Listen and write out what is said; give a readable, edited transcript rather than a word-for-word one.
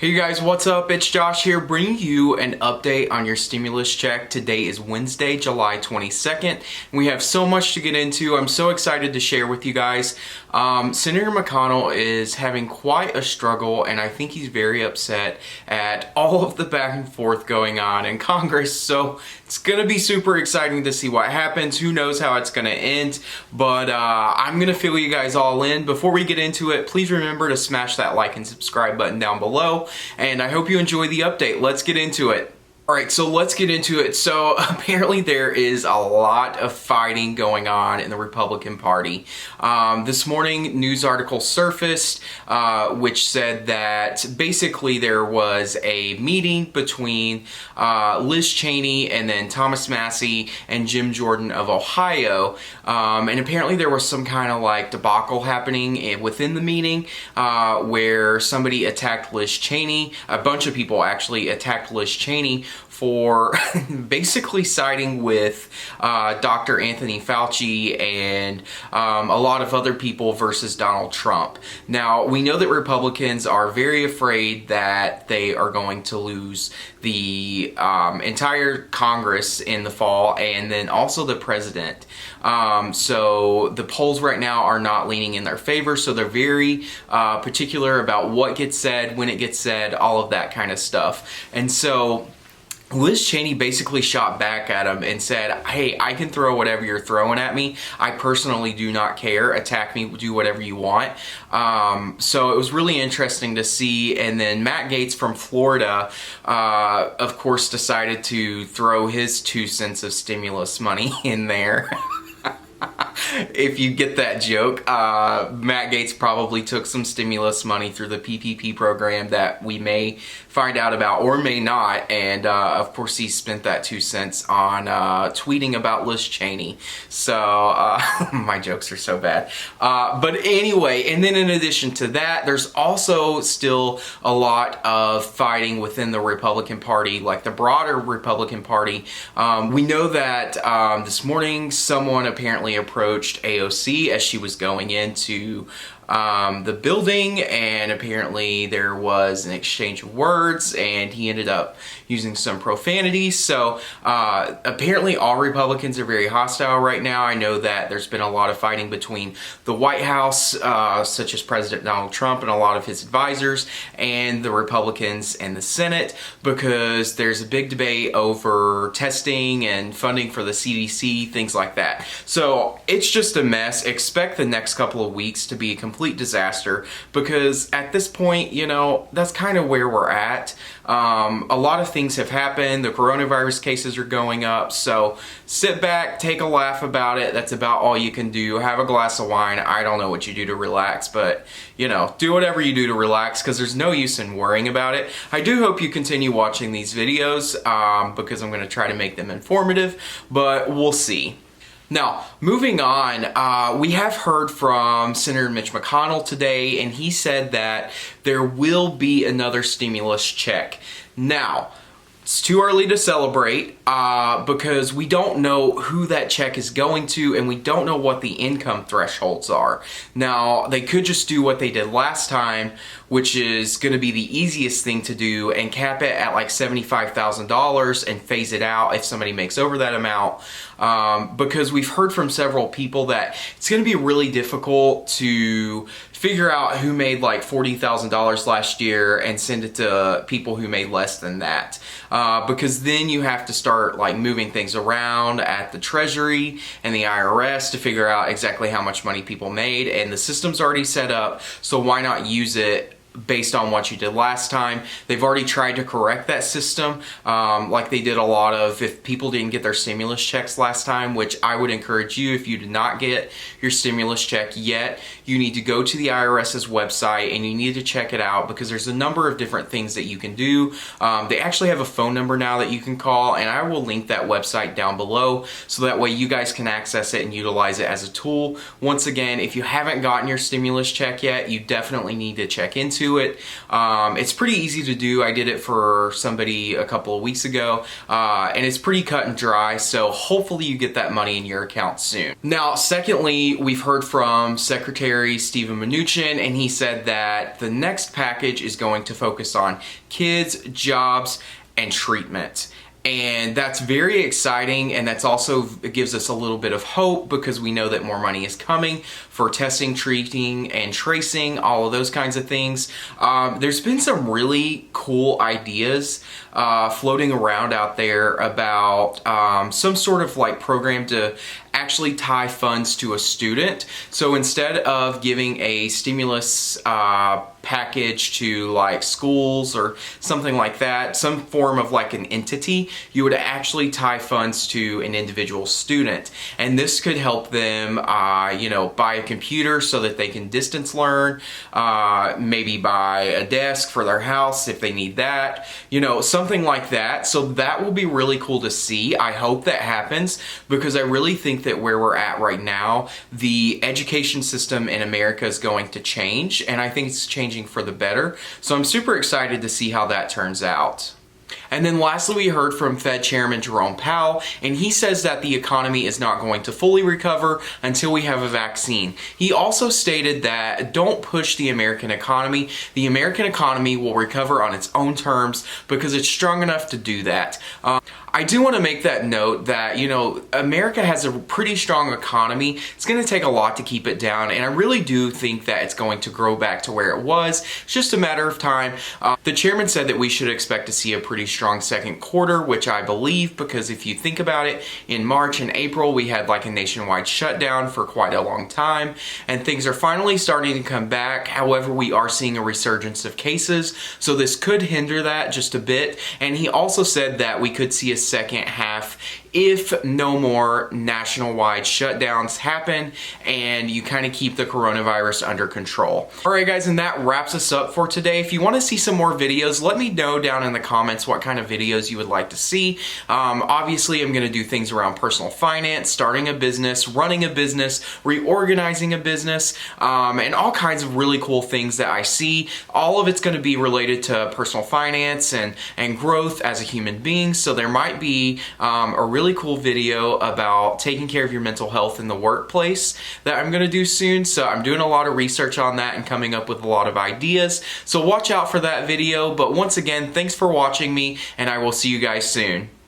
Hey guys, what's up? It's Josh here bringing you an update on your stimulus check. Today is Wednesday, July 22nd. We have so much to get into. I'm so excited to share with you guys. Senator Mcconnell is having quite a struggle, and I think he's very upset at all of the back and forth going on in Congress. So it's gonna be super exciting to see what happens. Who knows how it's gonna end, but I'm gonna fill you guys all in. Before we get into it, please remember to smash that like and subscribe button down below. And I hope you enjoy the update. Let's get into it. Alright, so let's get into it. So apparently there is a lot of fighting going on in the Republican Party. This morning, news article surfaced which said that basically there was a meeting between Liz Cheney and then Thomas Massie and Jim Jordan of Ohio. And apparently there was some kind of like debacle happening within the meeting where somebody attacked Liz Cheney. A bunch of people actually attacked Liz Cheney for basically siding with Dr. Anthony Fauci and a lot of other people versus Donald Trump. Now, we know that Republicans are very afraid that they are going to lose the entire Congress in the fall and then also the president. So the polls right now are not leaning in their favor, so they're very particular about what gets said, when it gets said, all of that kind of stuff. And so Liz Cheney basically shot back at him and said, hey, I can throw whatever you're throwing at me. I personally do not care. Attack me, do whatever you want. So it was really interesting to see. And then Matt Gaetz from Florida, of course, decided to throw his 2 cents of stimulus money in there. If you get that joke, Matt Gaetz probably took some stimulus money through the PPP program that we may find out about or may not, and of course he spent that 2 cents on tweeting about Liz Cheney. So my jokes are so bad. But anyway, and then in addition to that, there's also still a lot of fighting within the Republican Party, like the broader Republican Party. We know that this morning someone apparently approached AOC as she was going into the building, and apparently there was an exchange of words and he ended up using some profanity. So apparently all Republicans are very hostile right now. I know that there's been a lot of fighting between the White House, such as President Donald Trump and a lot of his advisors, and the Republicans and the Senate, because there's a big debate over testing and funding for the CDC, things like that. So it's just a mess. Expect the next couple of weeks to be a complete disaster, because at this point, you know, that's kind of where we're at. A lot of things have happened. The coronavirus cases are going up, so sit back, take a laugh about it. That's about all you can do. Have a glass of wine. I don't know what you do to relax, but you know, do whatever you do to relax, because there's no use in worrying about it. I do hope you continue watching these videos because I'm going to try to make them informative, but we'll see. Now, moving on, we have heard from Senator Mitch McConnell today, and he said that there will be another stimulus check. Now, it's too early to celebrate because we don't know who that check is going to, and we don't know what the income thresholds are. Now, they could just do what they did last time, which is going to be the easiest thing to do, and cap it at like $75,000 and phase it out if somebody makes over that amount. Because we've heard from several people that it's going to be really difficult to figure out who made like $40,000 last year and send it to people who made less than that. Because then you have to start like moving things around at the Treasury and the IRS to figure out exactly how much money people made, and the system's already set up, so why not use it based on what you did last time. They've already tried to correct that system, like they did a lot of, if people didn't get their stimulus checks last time, which I would encourage you, if you did not get your stimulus check yet, you need to go to the IRS's website and you need to check it out, because there's a number of different things that you can do. They actually have a phone number now that you can call, and I will link that website down below so that way you guys can access it and utilize it as a tool. Once again, if you haven't gotten your stimulus check yet, you definitely need to check into into it. It's pretty easy to do. I did it for somebody a couple of weeks ago, and it's pretty cut and dry, so hopefully you get that money in your account soon. Now, secondly, we've heard from Secretary Steven Mnuchin, and he said that the next package is going to focus on kids, jobs, and treatment. And that's very exciting, and that's also, it gives us a little bit of hope because we know that more money is coming for testing, treating, and tracing, all of those kinds of things. There's been some really cool ideas floating around out there about some sort of like program to actually tie funds to a student. So instead of giving a stimulus package to like schools or something like that, some form of like an entity, you would actually tie funds to an individual student. And this could help them, buy a computer so that they can distance learn, maybe buy a desk for their house if they need that, something like that. So that will be really cool to see. I hope that happens because I really think that where we're at right now, the education system in America is going to change, and I think it's changing for the better. So I'm super excited to see how that turns out. And then lastly, we heard from Fed Chairman Jerome Powell, and he says that the economy is not going to fully recover until we have a vaccine. He also stated that don't push the American economy. The American economy will recover on its own terms because it's strong enough to do that. I do want to make that note that, America has a pretty strong economy. It's going to take a lot to keep it down, and I really do think that it's going to grow back to where it was. It's just a matter of time. The chairman said that we should expect to see a pretty strong second quarter, which I believe, because if you think about it, in March and April, we had like a nationwide shutdown for quite a long time, and things are finally starting to come back. However, we are seeing a resurgence of cases, so this could hinder that just a bit. And he also said that we could see a second half if no more nationwide shutdowns happen and you kind of keep the coronavirus under control. Alright guys, and that wraps us up for today. If you want to see some more videos, let me know down in the comments what kind of videos you would like to see. Obviously, I'm going to do things around personal finance, starting a business, running a business, reorganizing a business, and all kinds of really cool things that I see. All of it's going to be related to personal finance and growth as a human being, so there might be a really cool video about taking care of your mental health in the workplace that I'm going to do soon. So I'm doing a lot of research on that and coming up with a lot of ideas. So watch out for that video. But once again, thanks for watching me, and I will see you guys soon.